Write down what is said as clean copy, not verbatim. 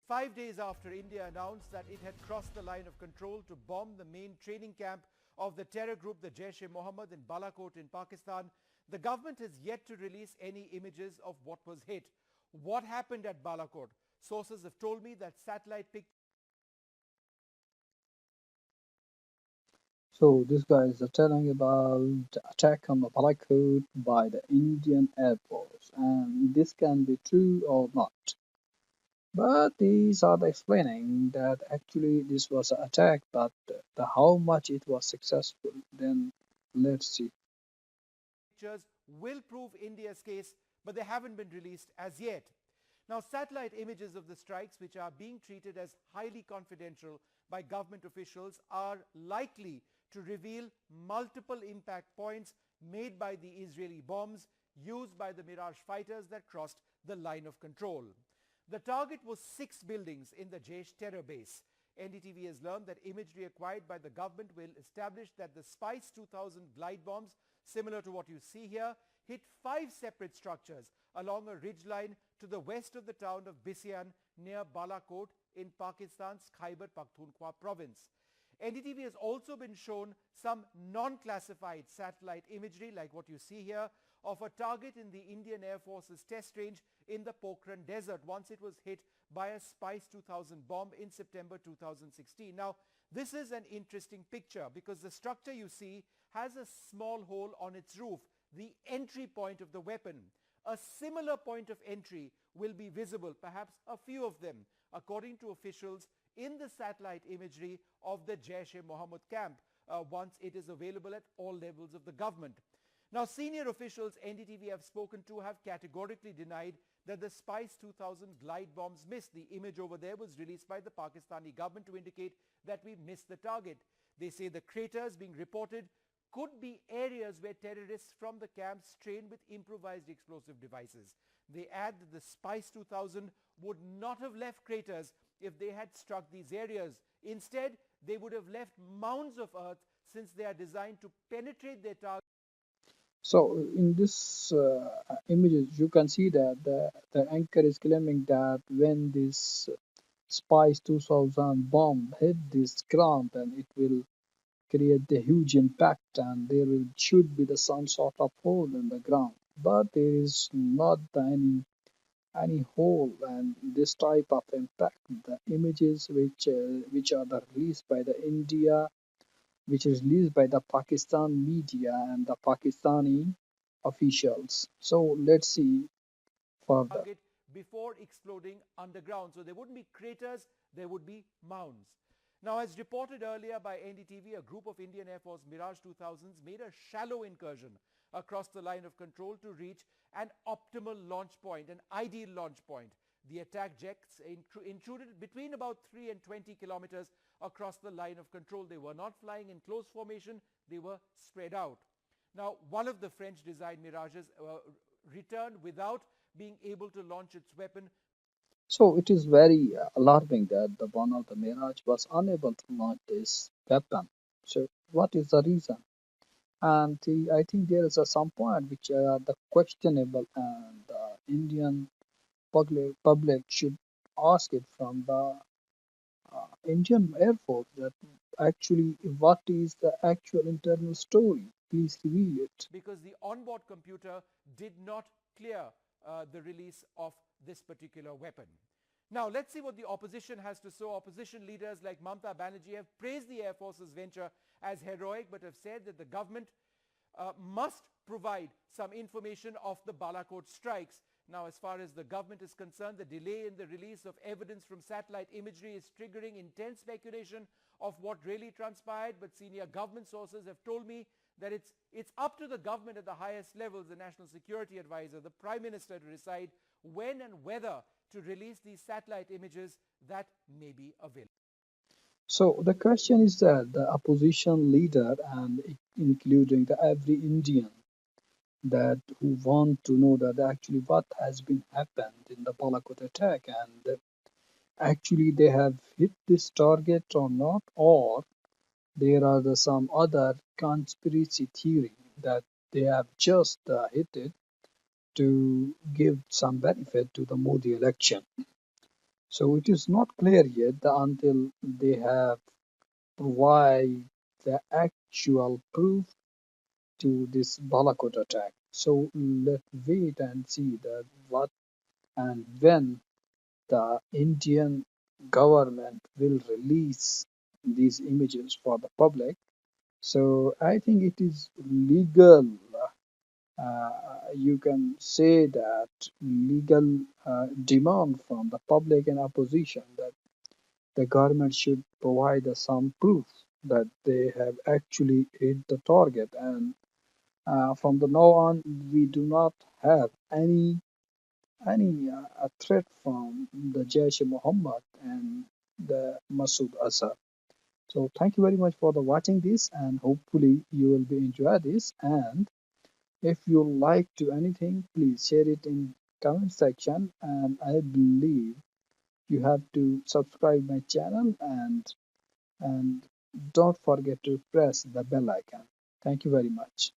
5 days after India announced that it had crossed the line of control to bomb the main training camp of the terror group the Jaish-e-Mohammed in Balakot in Pakistan, the government has yet to release any images of what was hit. What happened at Balakot? Sources have told me that satellite pictures. So this guy is telling about the attack on the Balakot by the Indian Air Force, and this can be true or not. But these are explaining that actually this was an attack, but how much it was successful, then let's see. Pictures will prove India's case, but they haven't been released as yet. Now, satellite images of the strikes, which are being treated as highly confidential by government officials, are likely to reveal multiple impact points made by the Israeli bombs used by the Mirage fighters that crossed the line of control. The target was 6 buildings in the Jaish terror base. NDTV has learned that imagery acquired by the government will establish that the Spice 2000 glide bombs, similar to what you see here, hit 5 separate structures along a ridgeline to the west of the town of Bisian near Balakot in Pakistan's Khyber Pakhtunkhwa province. NDTV has also been shown some non-classified satellite imagery like what you see here of a target in the Indian Air Force's test range in the Pokhran Desert once it was hit by a Spice 2000 bomb in September 2016. Now, this is an interesting picture because the structure you see has a small hole on its roof, the entry point of the weapon. A similar point of entry will be visible, perhaps a few of them, according to officials in the satellite imagery of the Jaish-e-Mohammed camp once it is available at all levels of the government. Now, senior officials NDTV have spoken to have categorically denied that the Spice 2000 glide bombs missed. The image over there was released by the Pakistani government to indicate that we missed the target. They say the craters being reported could be areas where terrorists from the camps trained with improvised explosive devices. They add that the Spice 2000 would not have left craters if they had struck these areas. Instead, they would have left mounds of earth since they are designed to penetrate their target. So in this images, you can see that the anchor is claiming that when this Spice 2000 bomb hit this ground, then it will create a huge impact, and should be the some sort of hole in the ground. But there is not any hole, and this type of impact, the images which are released by the India, which is released by the Pakistan media and the Pakistani officials. So let's see further. Target before exploding underground. So there wouldn't be craters, there would be mounds. Now, as reported earlier by NDTV, a group of Indian Air Force Mirage 2000s made a shallow incursion across the line of control to reach an optimal launch point, an ideal launch point. The attack jets intruded between about 3 and 20 kilometers across the line of control. They were not flying in close formation, they were spread out. Now, one of the French-designed Mirages returned without being able to launch its weapon. So it is very alarming that the one of the Mirage was unable to launch this weapon. So what is the reason? And I think there is some point which are the questionable, and the Indian public should ask it from the Indian Air Force that actually what is the actual internal story? Please reveal it. Because the onboard computer did not clear the release of this particular weapon. Now, let's see what the opposition has to say. Opposition leaders like Mamta Banerjee have praised the Air Force's venture as heroic, but have said that the government must provide some information of the Balakot strikes. Now, as far as the government is concerned, the delay in the release of evidence from satellite imagery is triggering intense speculation of what really transpired. But senior government sources have told me that it's up to the government at the highest levels, the National Security Advisor, the Prime Minister, to decide when and whether to release these satellite images that may be available. So the question is that the opposition leader, and including the every Indian that who want to know that actually what has been happened in the Balakot attack, and actually they have hit this target or not, or there are some other conspiracy theory that they have just hit it to give some benefit to the Modi election. So it is not clear yet until they have provide the actual proof to this Balakot attack. So let's wait and see that what and when the Indian government will release these images for the public. So I think it is legal. You can say that legal demand from the public and opposition that the government should provide us some proof that they have actually hit the target. And from the now on, we do not have any a threat from the Jaish e Mohammed and the Masood Azhar. So thank you very much for the watching this, and hopefully you will be enjoy this. And if you like to anything, please share it in comment section. And I believe you have to subscribe my channel and don't forget to press the bell icon. Thank you very much.